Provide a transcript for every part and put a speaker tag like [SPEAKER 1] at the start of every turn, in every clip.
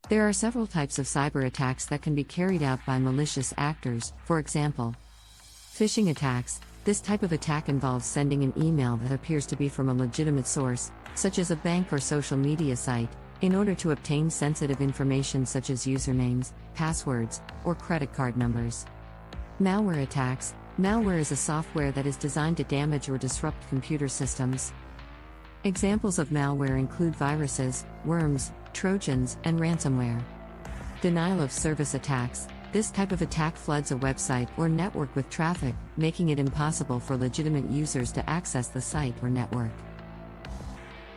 [SPEAKER 1] There are several types of cyber attacks that can be carried out by malicious actors. For example, phishing attacks. This type of attack involves sending an email that appears to be from a legitimate source, such as a bank or social media site, in order to obtain sensitive information such as usernames, passwords, or credit card numbers. Malware attacks. Malware is a software that is designed to damage or disrupt computer systems. Examples of malware include viruses, worms, trojans, and ransomware. Denial of service attacks. This type of attack floods a website or network with traffic, making it impossible for legitimate users to access the site or network.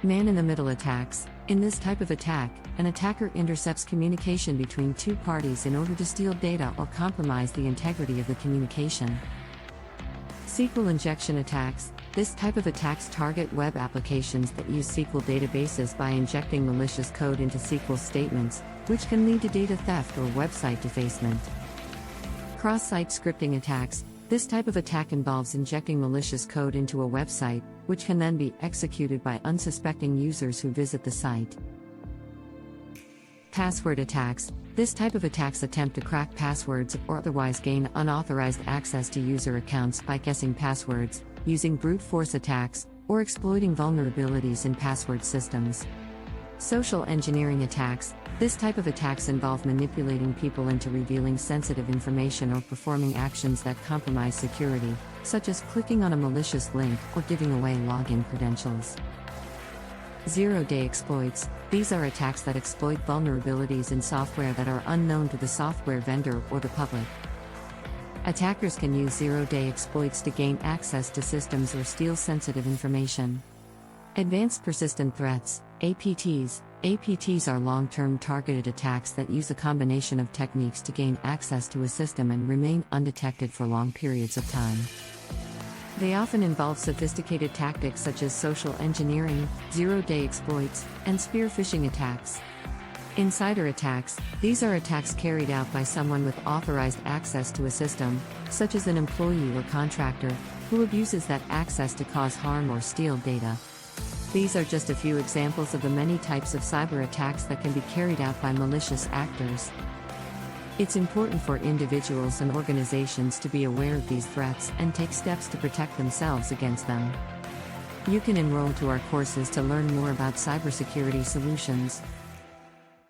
[SPEAKER 1] Man-in-the-middle attacks. In this type of attack, an attacker intercepts communication between two parties in order to steal data or compromise the integrity of the communication. SQL Injection Attacks. This type of attacks target web applications that use SQL databases by injecting malicious code into SQL statements, which can lead to data theft or website defacement. Cross-site scripting attacks. This type of attack involves injecting malicious code into a website, which can then be executed by unsuspecting users who visit the site. Password attacks. This type of attacks attempt to crack passwords or otherwise gain unauthorized access to user accounts by guessing passwords, using brute force attacks, or exploiting vulnerabilities in password systems. Social engineering attacks. This type of attacks involve manipulating people into revealing sensitive information or performing actions that compromise security, such as clicking on a malicious link or giving away login credentials. Zero-day exploits. These are attacks that exploit vulnerabilities in software that are unknown to the software vendor or the public. Attackers can use zero-day exploits to gain access to systems or steal sensitive information. Advanced persistent threats, APTs. APTs are long-term targeted attacks that use a combination of techniques to gain access to a system and remain undetected for long periods of time. They often involve sophisticated tactics such as social engineering, zero-day exploits, and spear phishing attacks. Insider attacks. These are attacks carried out by someone with authorized access to a system, such as an employee or contractor, who abuses that access to cause harm or steal data. These are just a few examples of the many types of cyber attacks that can be carried out by malicious actors. It's important for individuals and organizations to be aware of these threats and take steps to protect themselves against them. You can enroll to our courses to learn more about cybersecurity solutions.